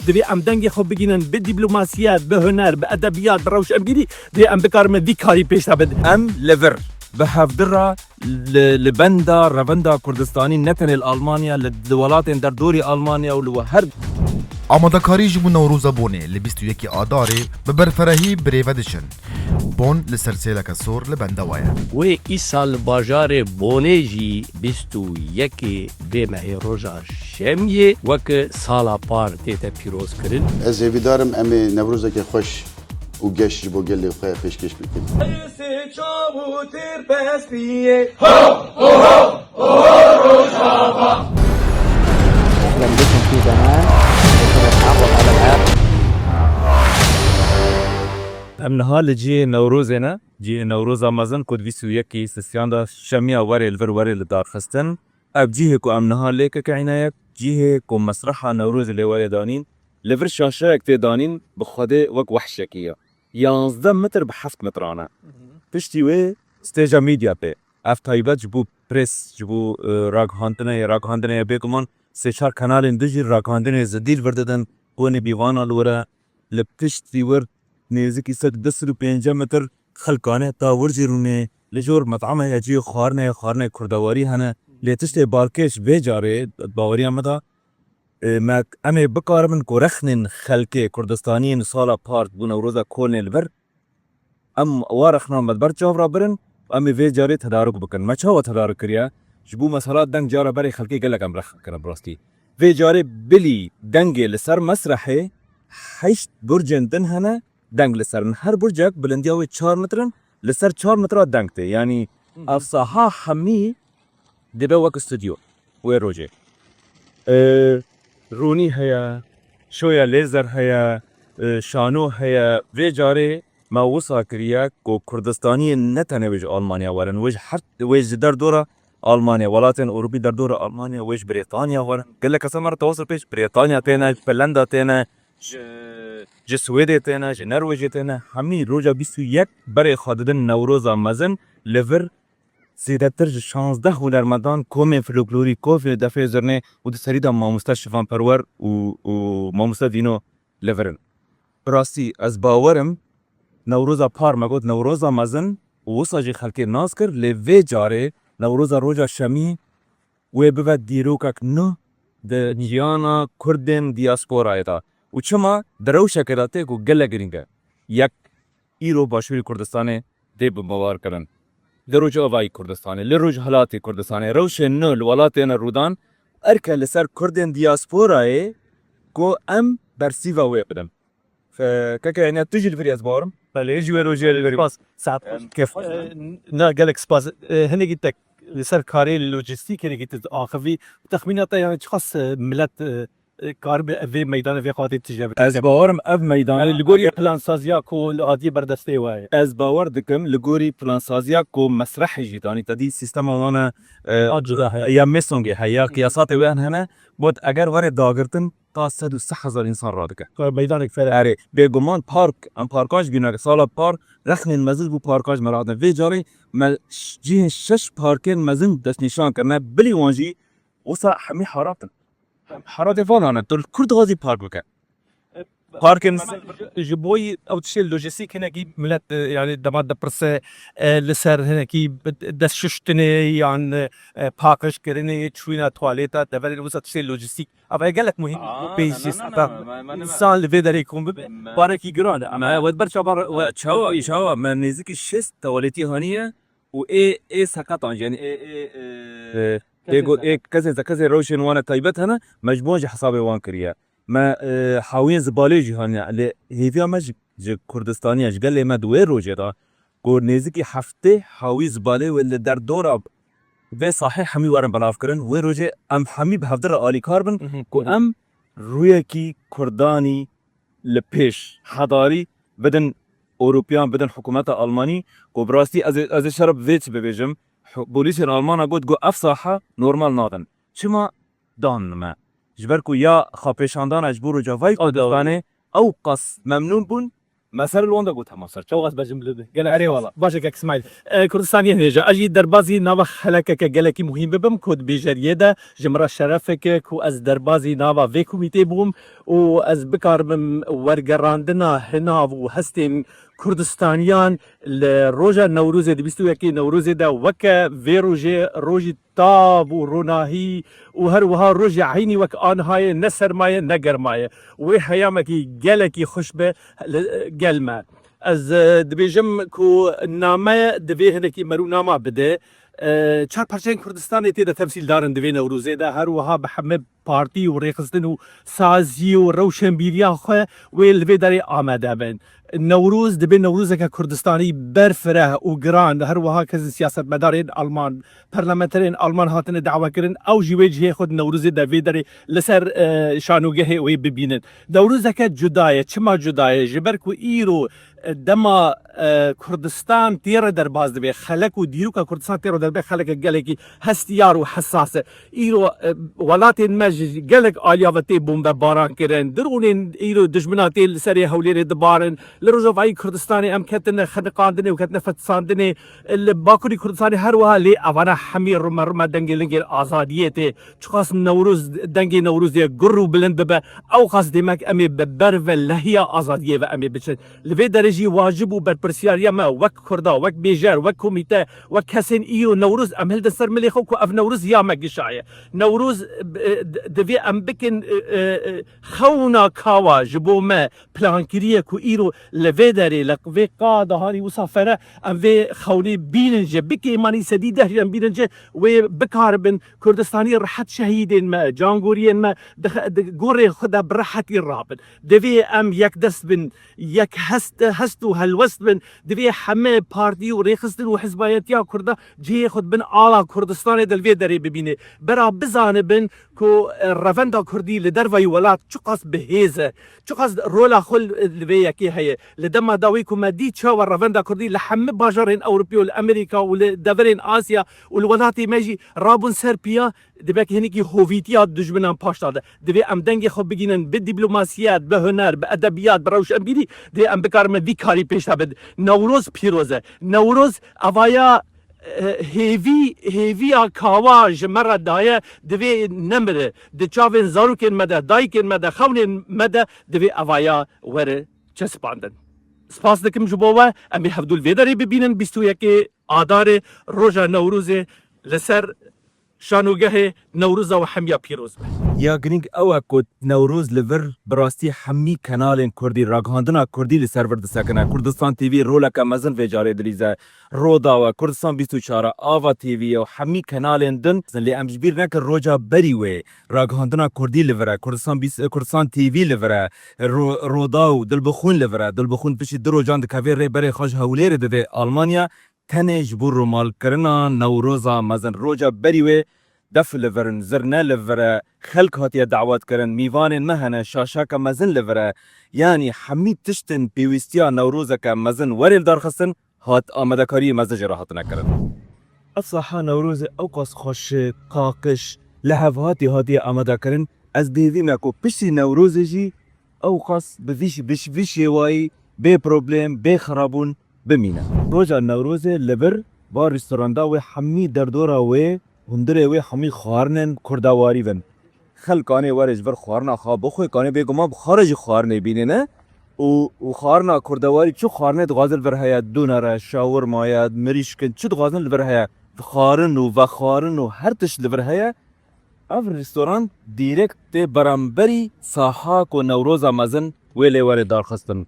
دبي ام دنگی خوب بگینن به دیپلماسیات، به هنر، به ادبیات، به روش امگیری دبی ام بکار من دیکاری پیش بد ام ليفر بهافدرا لبندا ربندا كردستاني نتن الألمانيا لدولات در دوري ألمانيا ولو هر آمادەکاری ji bo Newroza Bonê li 21 Adarê bi berferehî birêve diçin. Bon li ser sêleka sor li benda we ye. Wê îsal bajarê Bonê jî 21 dê mehê roja şemiyê wek sala par tête pîrozkirin. Ez hêvîdarim em ê Newrozekê xweş û geş ji bo gelê xwe pêşkêş bikin. أهلا بكم في زمان نحافظ على الأرض. ام نهال جي نوروزنا جي نوروزا مازن كود فيسو يكي سسياندا شميا وري الفر وري لدار خستن اب جيه كو ام نهال ليك كعنايك جيه كو مسرحة نوروز اللي وري دانين لفر شاشة اكتي دانين بخده وك وحشكية 11 متر بحفت مترانا پشتی وی ستیجا میدیا پی اف تایبت جبو پریس جبو راگ هاندنه بیکمان سه چار کانال دجی راگ هاندنه زدیل ورددن قونی بیوانا لورا لپشتی ور نزدیکی 115 متر خلقانه تا ورجی رونه لجور مطعمه یجی خارنه کردواری هنه لیتشت بالکش بیجاره باوری امدا ما امی بکارمن کو رخنن خلقه کردستانیین سالا پارت بو نوروزا کولن البر ام وارخنا مدبر جاورا برن امي في جاري تدارك بكن ما شو تدارك كريا جبو مسارات دنگ جارا بري خلقي قال لك ام رخ كنا براستي في جاري بلي دنگي لسر مسرحي حيش برجن دنهنا دنگ لسر هر برجك بلندياوي 4 مترن لسر 4 مترات دنگتي يعني الصحا حمي دبا وك استوديو وين روجي روني هيا شويه ليزر هيا شانو هيا في جاري ما وصل كريا كو كردستاني نتنه ويج ألمانيا ورن ويج حرت ويج در دورة ألمانيا ولاتن أوروبي در دورة ألمانيا ويج بريطانيا ورن قال لك أسمر تواصل بيش بريطانيا تينا فنلندا تينا ج سويدي تينا ج نرويج تينا همي روجا بيسو يك بري خاددن نوروزا مزن ليفر زیادتر 16 هنرمندان کوم فولکلوری کوفی دفعه زرنه و دسریدا ماموستا شفان پرور و ماموستا دینو ليفرن براسي از باورم نوروزا پار مگود نوروزا مزن وصاجي خلقي ناسكر لفي جاري نوروزا روجا شمي وببد ديروكك نو د نيجانا كردن دياسبورا ايتا وچما دروشا كداته کو گله گرينگا يك ايرو باشوري كردستاني دي بموار کرن لروج اوای كردستاني لروج حالاتي كردستاني روش نو الولاتين الرودان اركا لسر كردن دياسبورا اي کو ام برسيفا ويبدم فكاكا يعني تجي الفرياز بارم بله جوی روزی البری سپاس ساعت كيف نه گلک سپاس هنگی تک لسر کاری لوجستیک هنگی تز آخری تخمینات يعني خاص ملت کار به میدان في خاطر تجربه از باورم اف ميدان لگوری پلان سازیا کو عادی بردسته وای از باور دکم لگوری پلان سازیا کو مسرح جیتانی تدی سیستم انا اجرا یا میسونگی هيا قياسات وين هنا بود اگر ور داگرتن تا 106,000 انسان رادك میدان کفر اري بيگمان پارک ام پارکاج گینا سالا پار رخن مزل بو پارکاج مرادن في جاري ما جه 6 پارکن مزن دست نشان کرنا بلی وانجی وصا حمي حاراتن حارات فانا تل كرد غازي پارک بك پارکن جبوي او تشي لوجستيك هناكي ملت يعني دمات دبرسه لسر هناكي دست ششتني يعني باكش كرني تشوينا تواليتا دبل وسط تشي لوجستيك ابا قال لك مهم بيجيس انسان اللي في داري يكون باركي جران اما ودبر شبر شاو ما نزيك الشست تواليتي هانيه و اي سكاتون يعني اي يقول ايه كذا روشن وانا تايبت هنا مجموعه حسابي وان كريا ما حاوين زباله جهانی علی هیویا مج کردستانی اش قال ما دوی روجه دا کو نزدیکی هفته حاوی زباله ول در دور و صحیح همی ورن بلاف کرن و روجه ام همی به هفته عالی کاربن کو ام روی کی کردانی لپیش حضاری بدن اوروپیان بدن حکومت آلمانی کو براستی از شرب ویت ببیجم پلیس آلمان گفت گو افصاحه نورمال نادن چما دان ما جبركو يا خابيشاندان اجبورو جافاي قدانه او قص ممنون بون مسار الواندا قلت مصر شو غاز بجمله ده قال اري والله باشا كاك اسماعيل كردستاني هنجا اجي دربازي ناوا خلكك جلكي مهم ببم كود بجريدا جمرا شرفك كو از دربازي ناوا في كوميتي بوم و از بكار بم ورقراندنا هنا و هستين كردستانيان لروجا نوروز دبستو يكي نوروز دا وكا في روجي تاب و روناهي و هر وها روجي عيني وك آن هاي نسر ماي نقر ماي وحيامكي جلكي خشبه قلمه از دبیجم کو نامه دوی هنکی مرو نامه بده چهار پرچین کردستان تیده تمثیل دارن دوی نوروزه ده هر وها به همه پارتی و ریخستن و سازی و روشنبیریا خواه و لوی داری آمده بین نوروز دبی نوروزه که کردستانی برفره و گران هر وها کسی سیاست مدارین آلمان پرلمانترین آلمان هاتن دعوه کرن او جوی جه خود نوروزه دوی داری لسر شانوگه وی ببینن نوروزه که جدایه چما جدایه جبر کو ایرو دما کردستان تیره در باز دبی خلق و دیرو که کردستان تیره در بی خلق گلکی هستیار و حساسه ایرو ولات مج گلک آلیاوتی بومب باران کرن درونین ایرو دشمناتی لسری هولیر دبارن لروجوای کردستانی ام کتن خدقاندنی و کتن فتساندنی باکوری کردستانی هر وها لی اوانا حمیر رم دنگی لنگی آزادیته چخاص نوروز دنگی نوروز گرو بلند ببه او خاص دیمک امی ببر و لحیا آزادیه و امی بچه لوی درجی واجب و برپرسیاریا ما وک کردا وک بیجار وک کمیته وک کسین ایو نوروز ام هل دستر ملی خو کو اف نوروز یا مگشایه نوروز دوی ام بکن خونا کاوا جبو ما پلانکریه کو ایرو لوی داری لقوی قاده هاری وسافره ام وی خونی بیننجه بکی ایمانی سدیده هم بیننجه و بکاربن کردستانی راحت شهیدین ما جانگورین ما گوری خدا براحتی رابن دوی ام یک دست بن یک هست و هلوست بن دوی همه پارتی و ریخستن و حزبایتیا کرده جه خود بن آلا کردستان دلوی داری ببینه برا بزانه بن کو روندا کردی لدروی ولات چقاس بهیزه چقاس رولا خل لوی یکی هی لدما داوی کو مدی چا و روندا کردی لحمه باجرین اوروبی و امریکا و لدورین آسیا و الولاتی ماجی رابون سربیا دبک هنیکی هویتیات دجمنان پاش داده دوی ام دنگ خو بگینن به دیپلماسیات به هنر به ادبیات به روش امبیری دوی ام بکار من ویکاری پیش بد نوروز پیروزه نوروز اوایا هیوی کاواج مرا دایه دوی نمره دچاوین زاروکن مده دایکن مده خونین مده دوی اوایا وره چسپاندن سپاس دکم جبوه امی هفدول ویداری ببینن 21 آدار روژا نوروز لسر شانوگه نوروز و حمیا پیروز یا گرینگ او کد نوروز لور براستی حمی کانال کردی راگهاندنا کردی لسرور دسکنه کردستان تیوی رولک مزن و جاره دریزه رودا و کردستان 24 آوا تیوی و حمی کانال دن لی امجبیر نکر روجا بری و راگهاندنا کردی لوره کردستان تیوی لوره رودا و دلبخون لوره دلبخون پشی درو جان دکاویر ری بری خوش هولیر ده آلمانیا تنج بور مال کرنا نوروزا مزن روجا بریوه دف لورن زرنا لوره خلق هاتیه دعوات کرن میوان مهنه شاشاک مزن لوره یعنی حمید تشتن پیوستیا نوروزا که مزن وریل دار خستن هات آمده کاری مزج راحت نکرن الصحا نوروز اوقاس خوش قاقش لحف هاتیه آمده کرن از دیدیم کو پشتی نوروز جی اوقاس بویش وای بی پروبلم بی خرابون بمینه روزا نوروز لبر با رستوراندا و حمی دردورا و هندره و حمی خارنن کردواری ون خلکانه ورج ور خارنا خواب بخوی کانه بگم خارج خارنه بینه نه و خارنا کردواری چو خارنه غازل ور هيا دونره شاورما یا مریشکن چو غازل ور هيا خارن و هر تش ور هيا اف رستوران دیرکت برامبری ساحا کو نوروزا مزن ویلی ور دار خستن